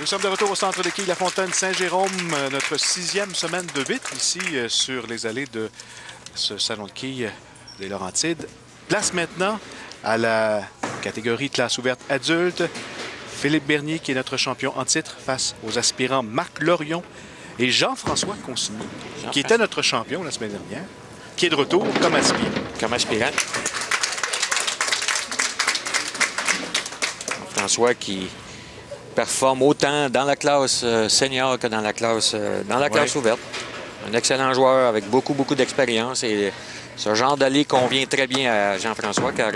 Nous sommes de retour au centre de quilles La Fontaine Saint-Jérôme, notre 6e semaine de 8 ici sur les allées de ce salon de quilles des Laurentides. Place maintenant à la catégorie classe ouverte adulte. Philippe Bernier qui est notre champion en titre face aux aspirants Marc Lorion et Jean-François Consigny, qui était notre champion la semaine dernière, qui est de retour comme aspirant. Comme aspirant. François qui performe autant dans la classe senior que dans la classe ouverte. Un excellent joueur avec beaucoup d'expérience et ce genre d'allée convient très bien à Jean-François car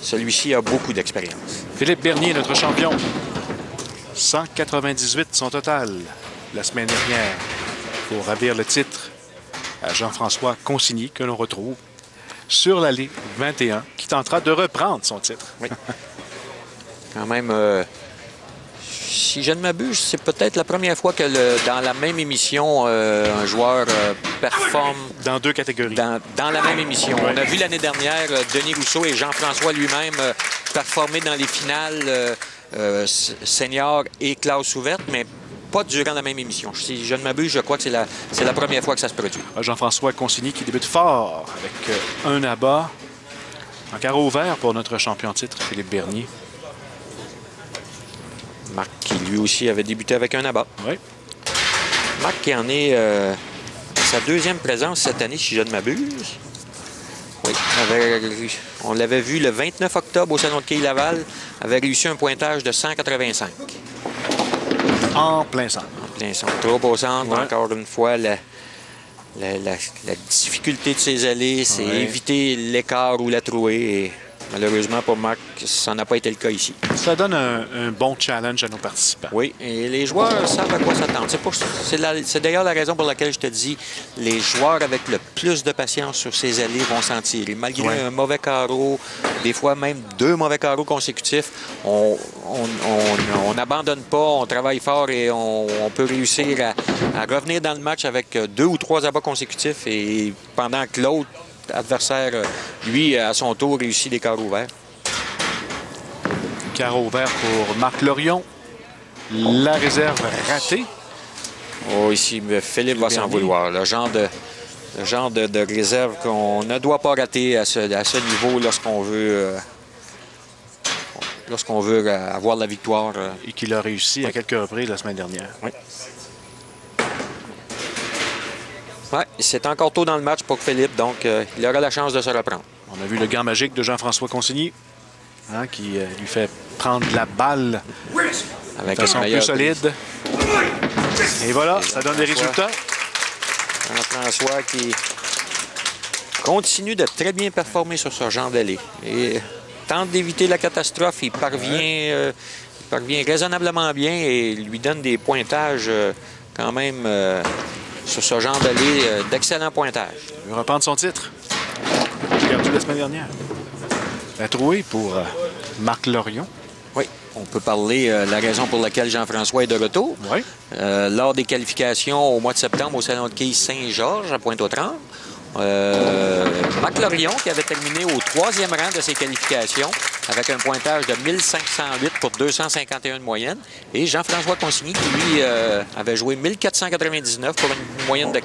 celui-ci a beaucoup d'expérience. Philippe Bernier, notre champion. 198 son total la semaine dernière pour ravir le titre à Jean-François Consigny que l'on retrouve sur l'allée 21 qui tentera de reprendre son titre. Oui. Quand même, si je ne m'abuse, c'est peut-être la première fois que dans la même émission, un joueur performe... Dans deux catégories. Dans la même émission. Oui. On a vu l'année dernière Denis Rousseau et Jean-François lui-même performer dans les finales senior et classe ouverte, mais pas durant la même émission. Si je ne m'abuse, je crois que c'est la première fois que ça se produit. Jean-François Consigny qui débute fort avec un abat en carreau ouvert pour notre champion titre, Philippe Bernier. Marc qui lui aussi avait débuté avec un abat. Oui. Marc qui en est à sa deuxième présence cette année, si je ne m'abuse. Oui, on l'avait vu le 29 octobre au Salon de quilles Laval, avait réussi un pointage de 185. En plein centre. En plein centre. Trop au centre, ouais. Encore une fois, la difficulté de ses allées, c'est éviter l'écart ou la trouée. Et malheureusement pour Marc, ça n'a pas été le cas ici. Ça donne un bon challenge à nos participants. Oui, et les joueurs savent à quoi s'attendre. C'est d'ailleurs la raison pour laquelle je te dis, les joueurs avec le plus de patience sur ces allées vont s'en tirer. Malgré un mauvais carreau, des fois même 2 mauvais carreaux consécutifs, on n'abandonne pas, on travaille fort et on peut réussir à revenir dans le match avec 2 ou 3 abats consécutifs et pendant que l'autre adversaire, lui, à son tour, réussit des carreaux ouverts. Carreau ouvert pour Marc Lorion. La réserve ratée. Oh, ici, Philippe va s'en vouloir. Le genre de réserve qu'on ne doit pas rater à ce niveau lorsqu'on veut avoir la victoire. Et qu'il a réussi à quelques reprises la semaine dernière. Oui. Oui, c'est encore tôt dans le match pour Philippe, donc il aura la chance de se reprendre. On a vu le gant magique de Jean-François Consigny qui lui fait prendre la balle de façon plus solide. Et voilà, ça donne des résultats. Jean-François qui continue de très bien performer sur ce genre d'allée. Et tente d'éviter la catastrophe. Il parvient raisonnablement bien et lui donne des pointages quand même... sur ce genre d'allée, d'excellents pointages. Il veut reprendre son titre. Perdu la semaine dernière. La trouée pour Marc Lorion. Oui, on peut parler de la raison pour laquelle Jean-François est de retour. Oui. Lors des qualifications au mois de septembre au Salon de quilles Saint-Georges à Pointe-aux-Trembles, Marc Lorion qui avait terminé au 3e rang de ses qualifications avec un pointage de 1508 pour 251 de moyenne. Et Jean-François Consigny qui, lui, avait joué 1499 pour une moyenne de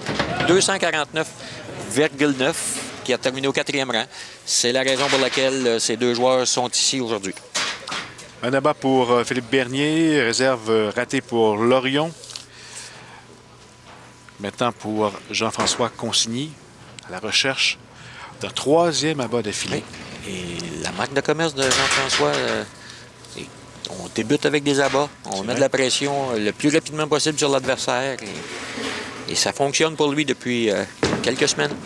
249,9 qui a terminé au 4e rang. C'est la raison pour laquelle ces deux joueurs sont ici aujourd'hui. Un abat pour Philippe Bernier, réserve ratée pour Lorion. Maintenant pour Jean-François Consigny, à la recherche d'un 3e abat d'affilée. Et la marque de commerce de Jean-François, on débute avec des abats, on met de la pression le plus rapidement possible sur l'adversaire et ça fonctionne pour lui depuis quelques semaines.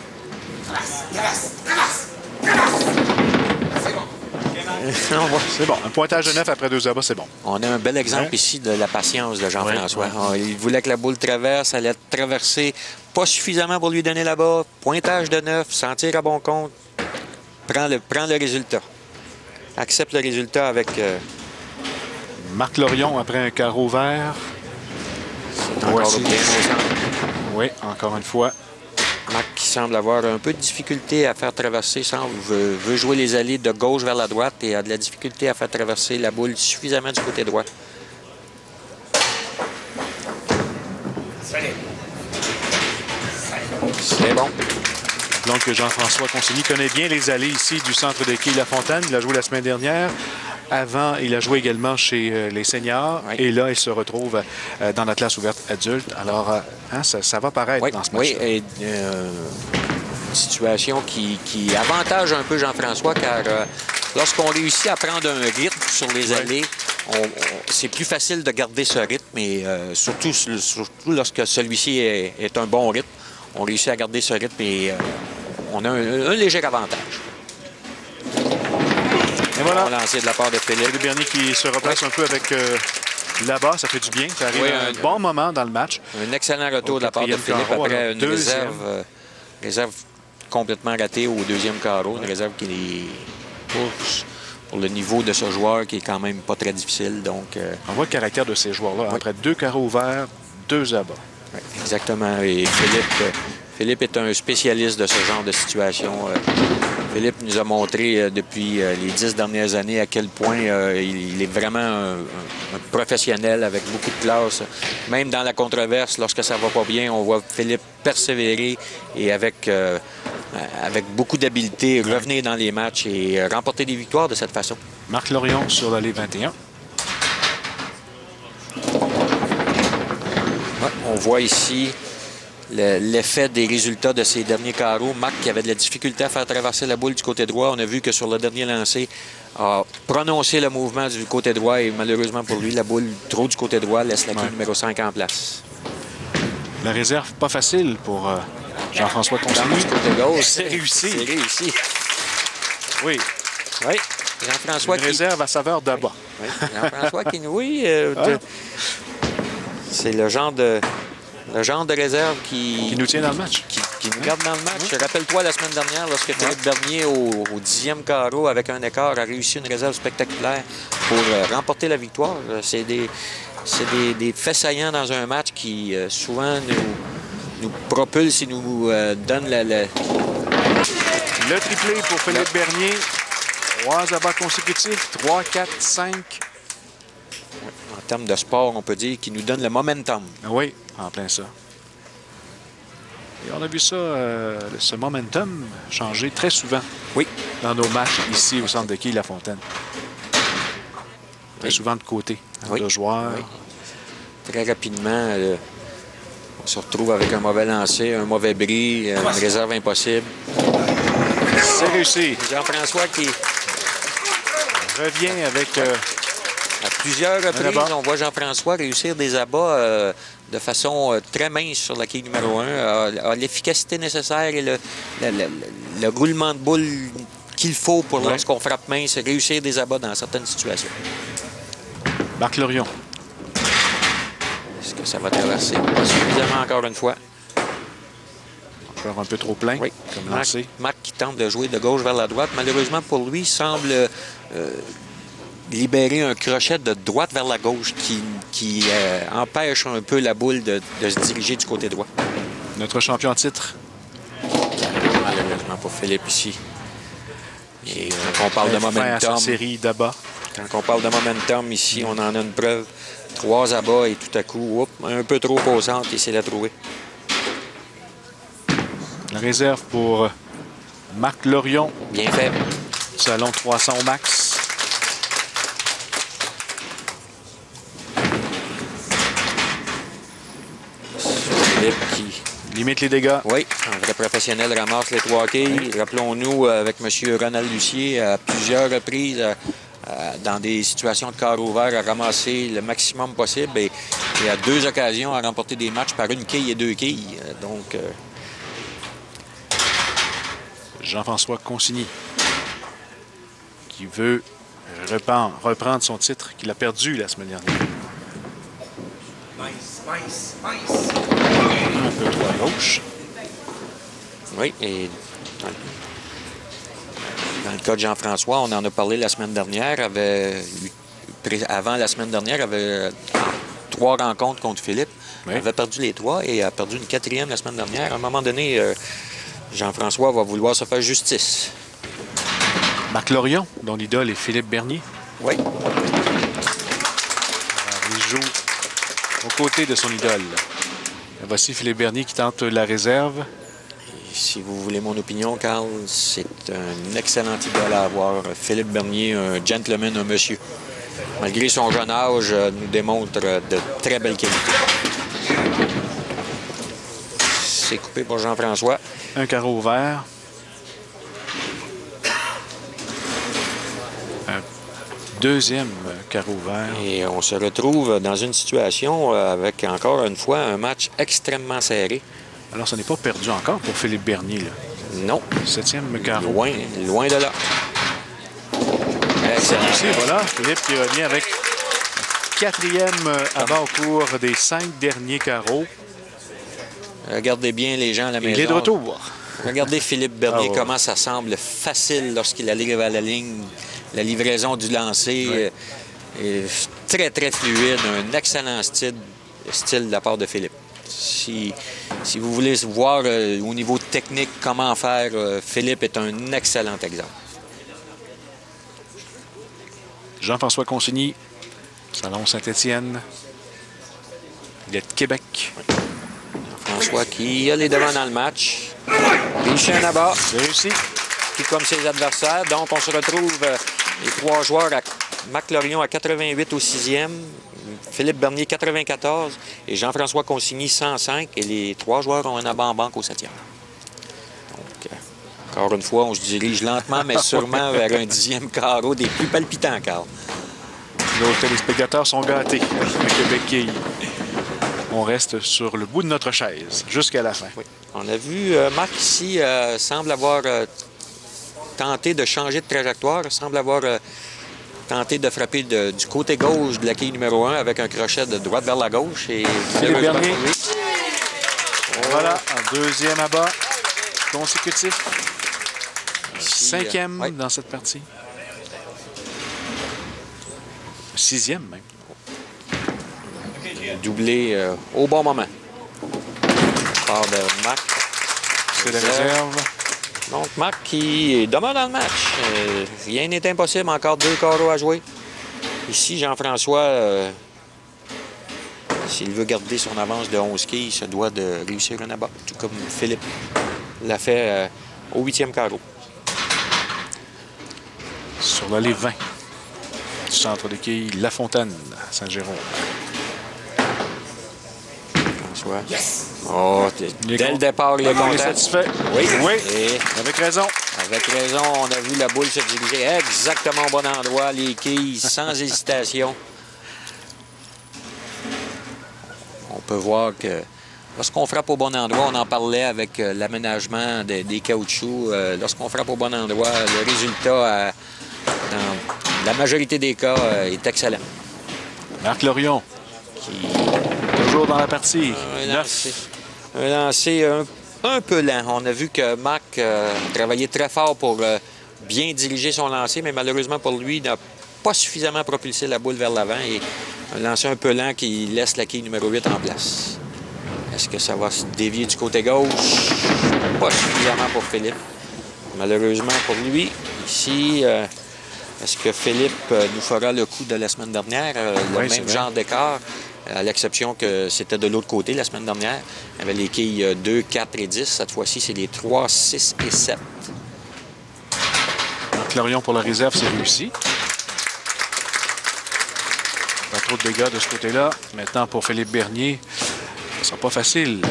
C'est bon. Un pointage de 9 après 2 abats, c'est bon. On a un bel exemple ici de la patience de Jean-François. Il voulait que la boule traverse, elle a traversé pas suffisamment pour lui donner là-bas. Pointage de 9, s'en tire à bon compte. Prends le résultat. Accepte le résultat avec... Marc Lorion après un carreau vert. Encore bien au centre. Oui, encore une fois. Marc qui semble avoir un peu de difficulté à faire traverser, veut jouer les allées de gauche vers la droite et a de la difficulté à faire traverser la boule suffisamment du côté droit. C'est bon. Donc, Jean-François Consigny connaît bien les allées ici du centre de quilles La Fontaine. Il a joué la semaine dernière. Avant, il a joué également chez les seniors. Oui. Et là, il se retrouve dans la classe ouverte adulte. Alors, ça va paraître Oui, dans ce match-là. oui, et, une situation qui avantage un peu Jean-François, car lorsqu'on réussit à prendre un rythme sur les allées, c'est plus facile de garder ce rythme, et surtout lorsque celui-ci est un bon rythme, on réussit à garder ce rythme et on a un léger avantage. Et voilà. On lancé de la part de Philippe. Philippe Bernier qui se replace un peu avec là-bas. Ça fait du bien. Ça arrive à un bon moment dans le match. Un excellent retour de la part de Philippe carreau, après une deuxième. réserve complètement ratée au deuxième carreau. Une réserve qui est pour le niveau de ce joueur qui est quand même pas très difficile. Donc, on voit le caractère de ces joueurs-là. Oui. Après 2 carreaux ouverts, 2 abats. oui, exactement. Et Philippe est un spécialiste de ce genre de situation. Philippe nous a montré depuis les 10 dernières années à quel point il est vraiment un professionnel avec beaucoup de classe. Même dans la controverse, lorsque ça va pas bien, on voit Philippe persévérer et avec beaucoup d'habileté revenir dans les matchs et remporter des victoires de cette façon. Marc Lorion sur l'allée 21. Ouais, on voit ici l'effet des résultats de ces derniers carreaux. Marc qui avait de la difficulté à faire traverser la boule du côté droit. On a vu que sur le dernier lancé, a prononcé le mouvement du côté droit et malheureusement pour lui, la boule trop du côté droit laisse la quille numéro 5 en place. La réserve, pas facile pour Jean-François Consigny. Du côté gauche, C'est réussi. C'est réussi. Oui. Oui. Jean-François Une réserve à saveur d'abat. Oui, Jean-François qui nous... Oui, c'est le genre de réserve Qui nous tient dans le match. qui nous garde dans le match. Rappelle-toi la semaine dernière, lorsque Philippe Bernier, au 10e carreau, avec un écart, a réussi une réserve spectaculaire pour remporter la victoire. C'est des faits saillants dans un match qui souvent nous propulsent et nous donnent Le triplé pour Philippe Bernier. 3 abats consécutifs. 3, 4, 5. En termes de sport, on peut dire, qui nous donne le momentum. Oui, en plein ça. Et on a vu ça, ce momentum changer très souvent. Oui. Dans nos matchs ici au centre de quilles La Fontaine. Très souvent de côté. Oui. De joueurs. Oui. Très rapidement, on se retrouve avec un mauvais lancer, un mauvais bris, une réserve impossible. C'est réussi. Jean-François qui, Revient avec... à plusieurs reprises, abat. on voit Jean-François réussir des abats de façon très mince sur la quille numéro 1, a l'efficacité nécessaire et le roulement de boule qu'il faut pour lorsqu'on frappe mince, réussir des abats dans certaines situations. Marc Lorion. Est-ce que ça va traverser? Pas suffisamment encore une fois. Encore un peu trop plein Oui. comme lancé. Marc qui tente de jouer de gauche vers la droite. Malheureusement pour lui, semble libérer un crochet de droite vers la gauche qui empêche un peu la boule de se diriger du côté droit. Notre champion en titre. Malheureusement pour Philippe ici. Et quand on parle de Fin à sa momentum, série d'abats. quand on parle de momentum ici, on en a une preuve. 3 abats et tout à coup, un peu trop au centre et c'est la trouée. La réserve pour Marc Lorion. Bien fait. Salon 300 au max. Philippe qui... Limite les dégâts. Oui, un vrai professionnel ramasse les 3 quilles. Rappelons-nous, avec M. Ronald Lucier, à plusieurs reprises, dans des situations de quart ouvert, à ramasser le maximum possible et à 2 occasions à remporter des matchs par 1 quille et 2 quilles. Donc, Jean-François Consigny qui veut reprendre son titre qu'il a perdu la semaine dernière. Un peu trop à gauche. oui, et dans le cas de Jean-François, on en a parlé la semaine dernière, avant la semaine dernière, avait 3 rencontres contre Philippe. Oui. Il avait perdu les 3 et a perdu une 4e la semaine dernière. À un moment donné, Jean-François va vouloir se faire justice. Marc Lorion, dont l'idole est Philippe Bernier. Oui. Alors, il joue aux côtés de son idole. Voici Philippe Bernier qui tente la réserve. Et si vous voulez mon opinion, Carl, c'est un excellent idole à avoir. Philippe Bernier, un gentleman, un monsieur. Malgré son jeune âge, nous démontre de très belles qualités. C'est coupé pour Jean-François. Un carreau ouvert. Un deuxième carreau ouvert. Et on se retrouve dans une situation avec, encore une fois, un match extrêmement serré. Alors, ça n'est pas perdu encore pour Philippe Bernier, là. Non. 7e carreau. Loin, loin de là. Excellent. Ici, voilà, Philippe qui revient avec 4e abat au cours des 5 derniers carreaux. Regardez bien les gens à la maison. Il est de retour. Regardez Philippe Bernier, Ah ouais. comment ça semble facile lorsqu'il arrive à la ligne. La livraison du lancer est très, très fluide. Un excellent style de la part de Philippe. Si vous voulez voir au niveau technique comment faire, Philippe est un excellent exemple. Jean-François Consigny, Salon Saint-Étienne. Il est de Québec. François qui a les devants dans le match. Réussit un abat. C'est réussi. Tout comme ses adversaires. Donc, on se retrouve les 3 joueurs à Marc Lorion à 88 au 6e, Philippe Bernier 94 et Jean-François Consigny 105. Et les 3 joueurs ont un abat en banque au 7e. Donc, encore une fois, on se dirige lentement, mais sûrement vers un 10e carreau des plus palpitants, Carl. Nos téléspectateurs sont gâtés. Le Québec, on reste sur le bout de notre chaise jusqu'à la fin. Oui. On a vu Marc ici semble avoir tenté de changer de trajectoire, semble avoir tenté de frapper du côté gauche de la quille numéro 1 avec un crochet de droite vers la gauche. Et Philippe Bernier. Oh. Voilà, un 2e abat consécutif. Ici, 5e oui. dans cette partie. 6e même. Doublé au bon moment. Part de Marc. C'est la réserve. Donc, Marc qui demeure dans le match. Rien n'est impossible. Encore 2 carreaux à jouer. Ici, Jean-François, s'il veut garder son avance de 11 quilles, il se doit de réussir un abat. Tout comme Philippe l'a fait au 8e carreau. Sur l'allée 20 du centre de quilles, La Fontaine, Saint-Jérôme. François. Oh, dès le départ, il est Il est content. satisfait. Oui. Oui, Et avec raison. avec raison, on a vu la boule se diriger exactement au bon endroit, les quilles sans hésitation. On peut voir que lorsqu'on frappe au bon endroit, on en parlait avec l'aménagement des caoutchoucs. Lorsqu'on frappe au bon endroit, le résultat, dans la majorité des cas, est excellent. Marc Lorion, Qui toujours dans la partie. Un lancer un peu lent. On a vu que Marc a travaillé très fort pour bien diriger son lancer, mais malheureusement pour lui, il n'a pas suffisamment propulsé la boule vers l'avant et un lancer un peu lent qui laisse la quille numéro 8 en place. Est-ce que ça va se dévier du côté gauche? Pas suffisamment pour Philippe. Malheureusement pour lui, ici, est-ce que Philippe nous fera le coup de la semaine dernière? Le Oui, même genre d'écart, à l'exception que c'était de l'autre côté la semaine dernière. Il y avait les quilles 2, 4 et 10. Cette fois-ci, c'est les 3, 6 et 7. Marc Lorion pour la réserve, c'est réussi. Pas trop de dégâts de ce côté-là. Maintenant, pour Philippe Bernier, ce ne sera pas facile.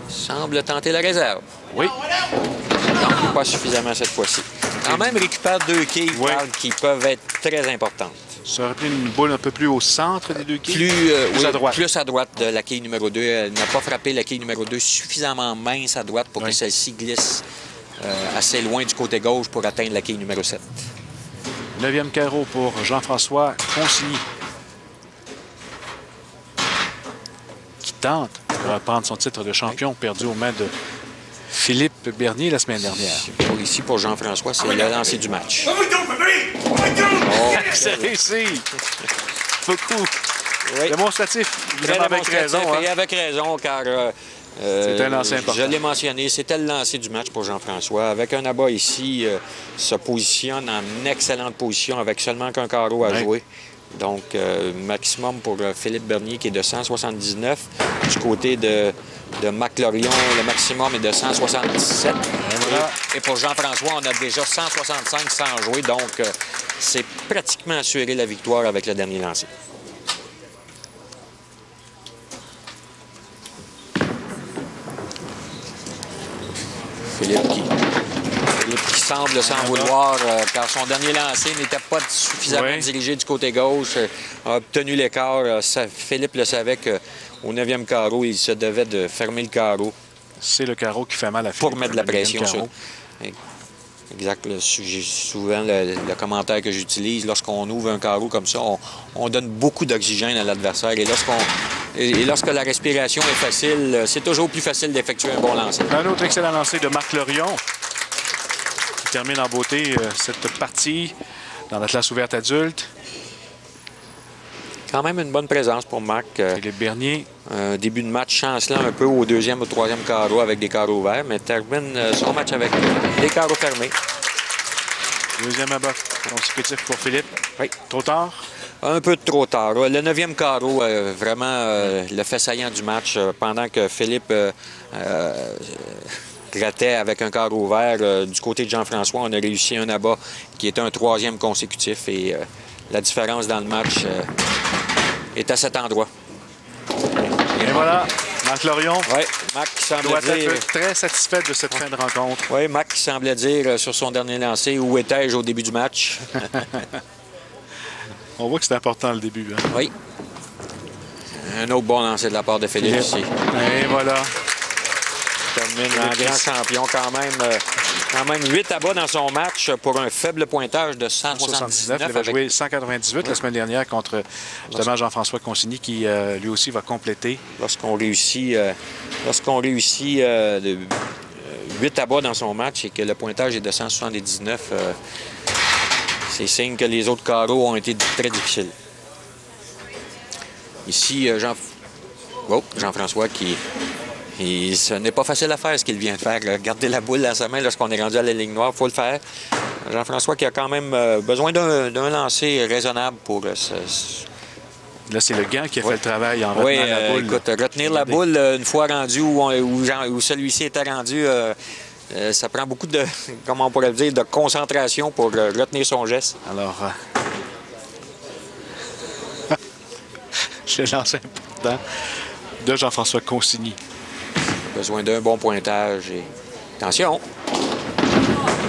Semble tenter la réserve. Oui, Non, pas suffisamment cette fois-ci. Quand même, récupère 2 quilles Oui. Carl, qui peuvent être très importantes. ça aurait pris une boule un peu plus au centre des deux quilles. Plus oui, à droite. Plus à droite de la quille numéro 2. Elle n'a pas frappé la quille numéro 2 suffisamment mince à droite pour Oui. que celle-ci glisse assez loin du côté gauche pour atteindre la quille numéro 7. 9e carreau pour Jean-François Consigny, qui tente de reprendre son titre de champion perdu aux mains de Philippe Bernier la semaine dernière. Ici, pour Jean-François, c'est le lancer du match. C'est réussi! Beaucoup. Oui. Démonstratif. Très Vraiment avec démonstratif raison. Hein? et avec raison, car C'est un lancer important. je l'ai mentionné, c'était le lancer du match pour Jean-François. Avec un abat ici, se positionne en excellente position avec seulement qu'un carreau à Oui. jouer. Donc, maximum pour Philippe Bernier qui est de 179. Du côté de Marc Lorion, le maximum est de 177. Voilà. Et pour Jean-François, on a déjà 165 sans jouer. Donc, c'est pratiquement assuré la victoire avec le dernier lancer. Philippe qui semble s'en vouloir car son dernier lancer n'était pas suffisamment dirigé du côté gauche, a obtenu l'écart. Philippe le savait qu'au 9e carreau, il se devait de fermer le carreau. C'est le carreau qui fait mal à Philippe. Pour mettre de la pression sur. Exact. Souvent, le commentaire que j'utilise, lorsqu'on ouvre un carreau comme ça, on donne beaucoup d'oxygène à l'adversaire. Et lorsque la respiration est facile, c'est toujours plus facile d'effectuer un bon lancer. Un autre excellent lancer de Marc Lorion qui termine en beauté cette partie dans la classe ouverte adulte. Quand même une bonne présence pour Marc. Philippe Bernier. Début de match chancelant un peu au 2e ou 3e carreau avec des carreaux ouverts, mais termine son match avec des carreaux fermés. Deuxième abat consécutif pour Philippe. Oui. Trop tard? Un peu trop tard. Le 9e carreau, vraiment le fait saillant du match. Pendant que Philippe grattait avec un carreau ouvert, du côté de Jean-François, on a réussi un abat qui était un 3e consécutif. Et la différence dans le match est à cet endroit. Et voilà, Marc Lorion Marc qui semble doit dire... être très satisfait de cette fin de rencontre. Oui, Marc qui semblait dire sur son dernier lancer, où étais-je au début du match? On voit que c'est important le début. Hein? Oui. Un autre bon lancer de la part de Philippe ici. Et voilà. Termine en grand champion quand même 8 abats dans son match pour un faible pointage de 179. Il avait joué 198 la semaine dernière contre justement Jean-François Consigny qui lui aussi va compléter. Lorsqu'on réussit 8 abats dans son match et que le pointage est de 179, c'est signe que les autres carreaux ont été très difficiles. Ici, Jean-François qui... Et ce n'est pas facile à faire ce qu'il vient de faire. Garder la boule dans sa main lorsqu'on est rendu à la ligne noire, il faut le faire. Jean-François qui a quand même besoin d'un lancer raisonnable pour... Là, c'est le gant qui a fait le travail en retenant la boule. Écoute, retenir la boule une fois rendu où celui-ci était rendu, ça prend beaucoup de, comment on pourrait le dire, de concentration pour retenir son geste. Alors, je lance important de Jean-François Consigny. Besoin d'un bon pointage. Et... Attention!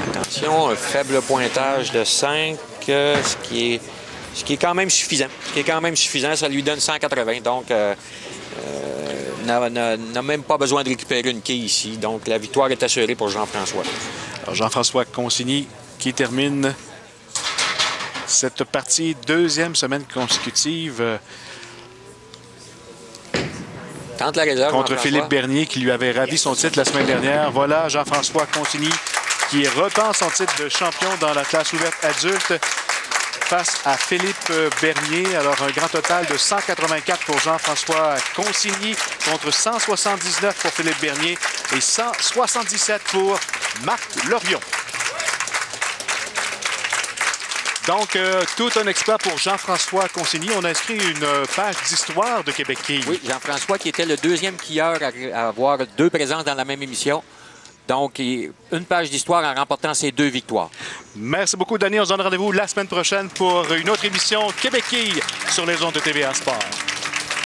Attention, un faible pointage de 5, ce qui est quand même suffisant. Ça lui donne 180. Donc, n'a même pas besoin de récupérer une quille ici. Donc, la victoire est assurée pour Jean-François. Alors, Jean-François Consigny qui termine cette partie, 2e semaine consécutive. La réserve, contre Philippe Bernier qui lui avait ravi son titre la semaine dernière. Voilà Jean-François Consigny qui reprend son titre de champion dans la classe ouverte adulte face à Philippe Bernier. Alors un grand total de 184 pour Jean-François Consigny contre 179 pour Philippe Bernier et 177 pour Marc Lorion. Donc, tout un exploit pour Jean-François Consigny. On a inscrit une page d'histoire de Québec Quille. Oui, Jean-François qui était le 2e quilleur à avoir 2 présences dans la même émission. Donc, une page d'histoire en remportant ses 2 victoires. Merci beaucoup, Danny. On se donne rendez-vous la semaine prochaine pour une autre émission Québec Quille sur les ondes de TVA Sport.